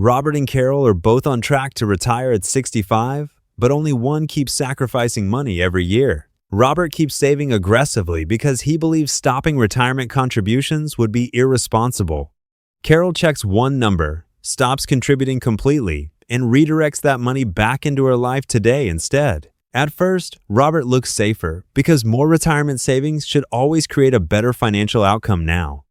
Robert and Carol are both on track to retire at 65, but only one keeps sacrificing money every year. Robert keeps saving aggressively because he believes stopping retirement contributions would be irresponsible. Carol checks one number, stops contributing completely, and redirects that money back into her life today instead. At first, Robert looks safer because more retirement savings should always create a better financial outcome now.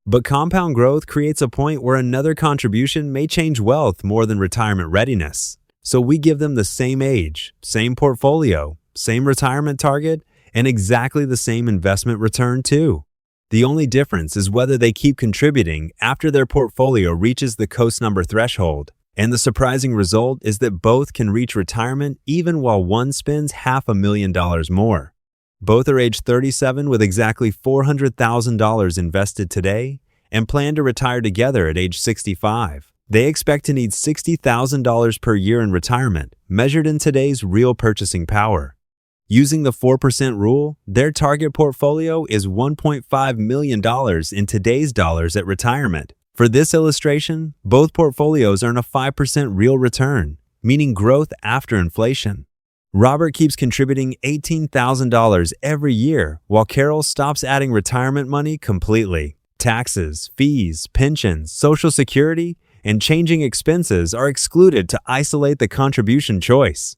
But compound growth creates a point where another contribution may change wealth more than retirement readiness. So we give them the same age, same portfolio, same retirement target, and exactly the same investment return too. The only difference is whether they keep contributing after their portfolio reaches the COS number threshold. And the surprising result is that both can reach retirement even while one spends $500,000 more. Both are age 37 with exactly $400,000 invested today and plan to retire together at age 65. They expect to need $60,000 per year in retirement, measured in today's real purchasing power. Using the 4% rule, their target portfolio is $1.5 million in today's dollars at retirement. For this illustration, both portfolios earn a 5% real return, meaning growth after inflation. Robert keeps contributing $18,000 every year, while Carol stops adding retirement money completely. Taxes, fees, pensions, Social Security, and changing expenses are excluded to isolate the contribution choice.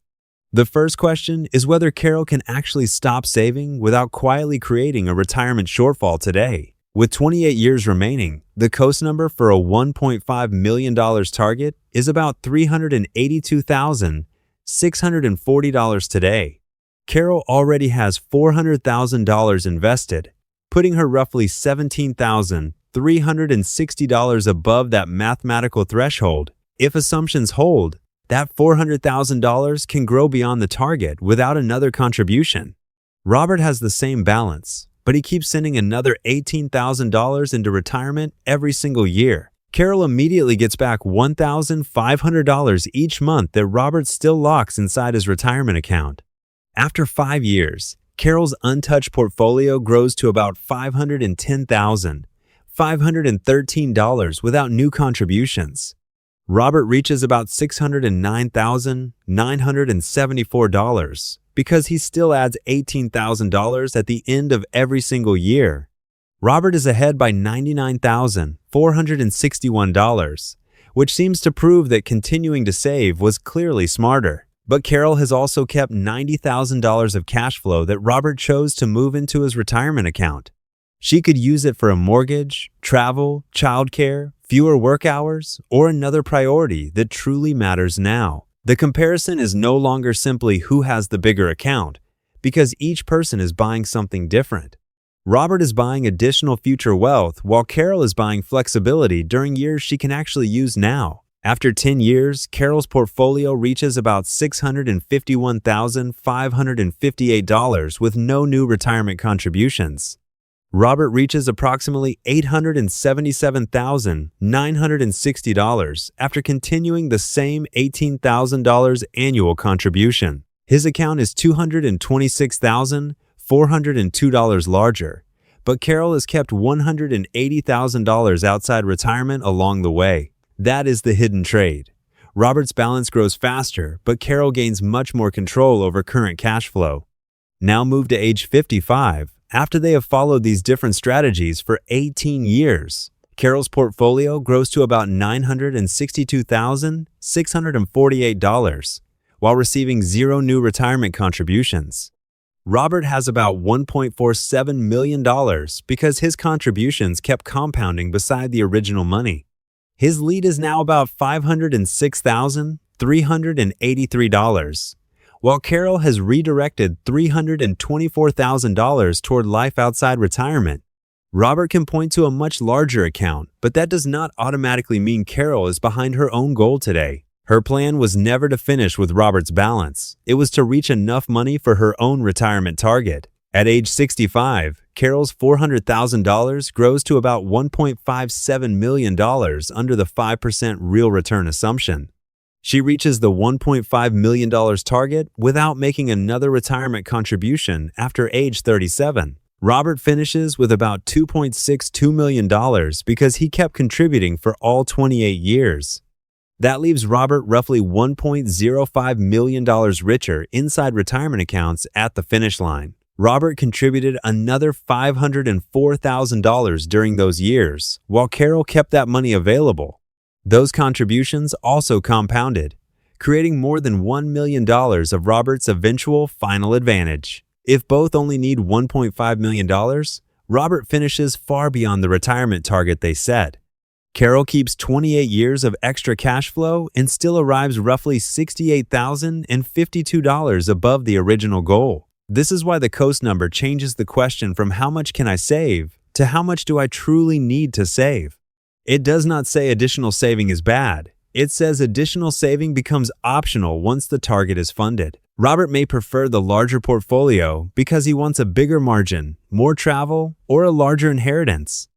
The first question is whether Carol can actually stop saving without quietly creating a retirement shortfall today. With 28 years remaining, the COS number for a $1.5 million target is about $382,640 today. Carol already has $400,000 invested, putting her roughly $17,360 above that mathematical threshold. If assumptions hold, that $400,000 can grow beyond the target without another contribution. Robert has the same balance, but he keeps sending another $18,000 into retirement every single year. Carol immediately gets back $1,500 each month that Robert still locks inside his retirement account. After 5 years, Carol's untouched portfolio grows to about $510,513 without new contributions. Robert reaches about $609,974 because he still adds $18,000 at the end of every single year. Robert is ahead by $99,461, which seems to prove that continuing to save was clearly smarter. But Carol has also kept $90,000 of cash flow that Robert chose to move into his retirement account. She could use it for a mortgage, travel, childcare, fewer work hours, or another priority that truly matters now. The comparison is no longer simply who has the bigger account, because each person is buying something different. Robert is buying additional future wealth, while Carol is buying flexibility during years she can actually use now. After 10 years, Carol's portfolio reaches about $651,558 with no new retirement contributions. Robert reaches approximately $877,960 after continuing the same $18,000 annual contribution. His account is $226,402 larger, but Carol has kept $180,000 outside retirement along the way. That is the hidden trade. Robert's balance grows faster, but Carol gains much more control over current cash flow. Now move to age 55. After they have followed these different strategies for 18 years, Carol's portfolio grows to about $962,648 while receiving zero new retirement contributions. Robert has about $1.47 million because his contributions kept compounding beside the original money. His lead is now about $506,383, while Carol has redirected $324,000 toward life outside retirement. Robert can point to a much larger account, but that does not automatically mean Carol is behind her own goal today. Her plan was never to finish with Robert's balance. It was to reach enough money for her own retirement target. At age 65, Carol's $400,000 grows to about $1.57 million under the 5% real return assumption. She reaches the $1.5 million target without making another retirement contribution after age 37. Robert finishes with about $2.62 million because he kept contributing for all 28 years. That leaves Robert roughly $1.05 million richer inside retirement accounts at the finish line. Robert contributed another $504,000 during those years, while Carol kept that money available. Those contributions also compounded, creating more than $1 million of Robert's eventual final advantage. If both only need $1.5 million, Robert finishes far beyond the retirement target they set. Carol keeps 28 years of extra cash flow and still arrives roughly $68,052 above the original goal. This is why the Coast number changes the question from how much can I save to how much do I truly need to save. It does not say additional saving is bad. It says additional saving becomes optional once the target is funded. Robert may prefer the larger portfolio because he wants a bigger margin, more travel, or a larger inheritance.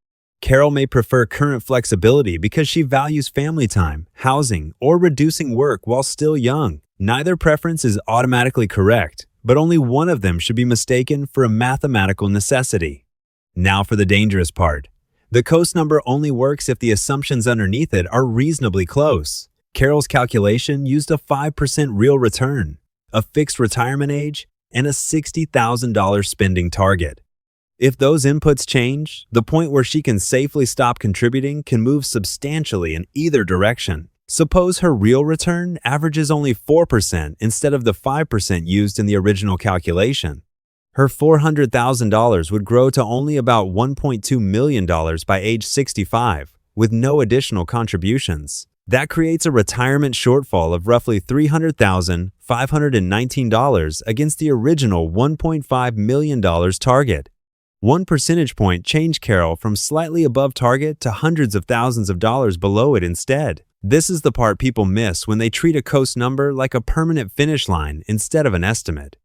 Carol may prefer current flexibility because she values family time, housing, or reducing work while still young. Neither preference is automatically correct, but only one of them should be mistaken for a mathematical necessity. Now for the dangerous part. The Coast number only works if the assumptions underneath it are reasonably close. Carol's calculation used a 5% real return, a fixed retirement age, and a $60,000 spending target. If those inputs change, the point where she can safely stop contributing can move substantially in either direction. Suppose her real return averages only 4% instead of the 5% used in the original calculation. Her $400,000 would grow to only about $1.2 million by age 65, with no additional contributions. That creates a retirement shortfall of roughly $300,519 against the original $1.5 million target. 1 percentage point changed Carol from slightly above target to hundreds of thousands of dollars below it instead. This is the part people miss when they treat a Coast number like a permanent finish line instead of an estimate.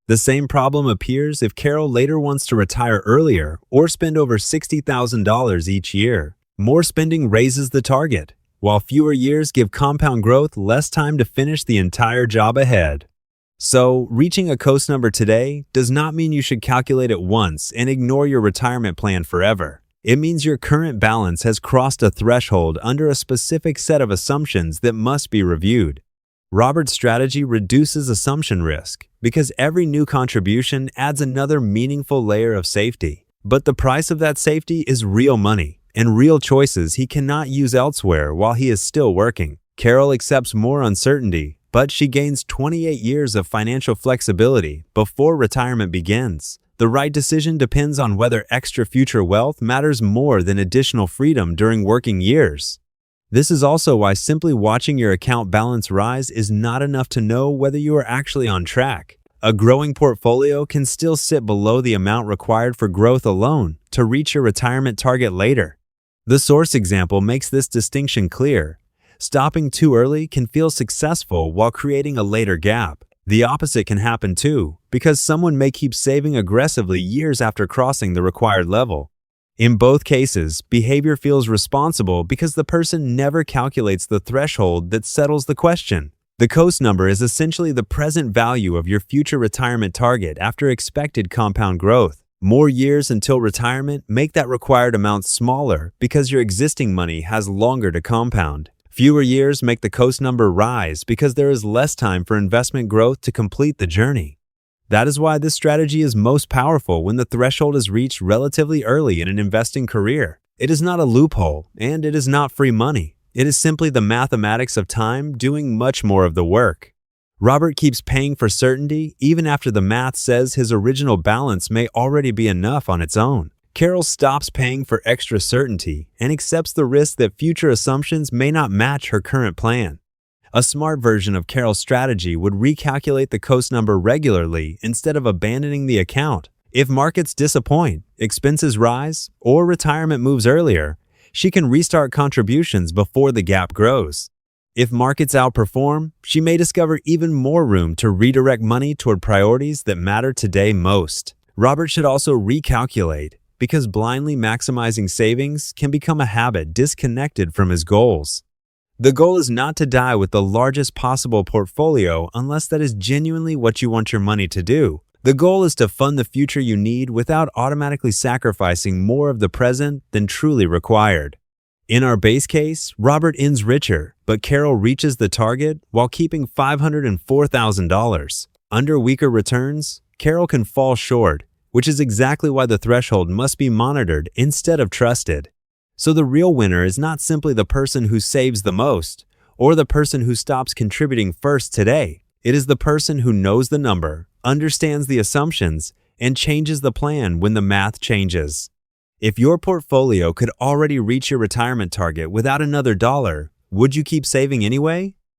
The same problem appears if Carol later wants to retire earlier or spend over $60,000 each year. More spending raises the target, while fewer years give compound growth less time to finish the entire job ahead. So, reaching a Coast number today does not mean you should calculate it once and ignore your retirement plan forever. It means your current balance has crossed a threshold under a specific set of assumptions that must be reviewed. Robert's strategy reduces assumption risk because every new contribution adds another meaningful layer of safety. But the price of that safety is real money and real choices he cannot use elsewhere while he is still working. Carol accepts more uncertainty, but she gains 28 years of financial flexibility before retirement begins. The right decision depends on whether extra future wealth matters more than additional freedom during working years. This is also why simply watching your account balance rise is not enough to know whether you are actually on track. A growing portfolio can still sit below the amount required for growth alone to reach your retirement target later. The source example makes this distinction clear. Stopping too early can feel successful while creating a later gap. The opposite can happen too, because someone may keep saving aggressively years after crossing the required level. In both cases, behavior feels responsible because the person never calculates the threshold that settles the question. The Coast number is essentially the present value of your future retirement target after expected compound growth. More years until retirement make that required amount smaller because your existing money has longer to compound. Fewer years make the Coast number rise because there is less time for investment growth to complete the journey. That is why this strategy is most powerful when the threshold is reached relatively early in an investing career. It is not a loophole, and it is not free money. It is simply the mathematics of time doing much more of the work. Robert keeps paying for certainty even after the math says his original balance may already be enough on its own. Carol stops paying for extra certainty and accepts the risk that future assumptions may not match her current plan. A smart version of Carol's strategy would recalculate the Coast number regularly instead of abandoning the account. If markets disappoint, expenses rise, or retirement moves earlier, she can restart contributions before the gap grows. If markets outperform, she may discover even more room to redirect money toward priorities that matter today most. Robert should also recalculate, because blindly maximizing savings can become a habit disconnected from his goals. The goal is not to die with the largest possible portfolio unless that is genuinely what you want your money to do. The goal is to fund the future you need without automatically sacrificing more of the present than truly required. In our base case, Robert ends richer, But Carol reaches the target while keeping $504,000. Under weaker returns, Carol can fall short, which is exactly why the threshold must be monitored instead of trusted. So the real winner is not simply the person who saves the most, or the person who stops contributing first today. It is the person who knows the number, understands the assumptions, and changes the plan when the math changes. If your portfolio could already reach your retirement target without another dollar, would you keep saving anyway?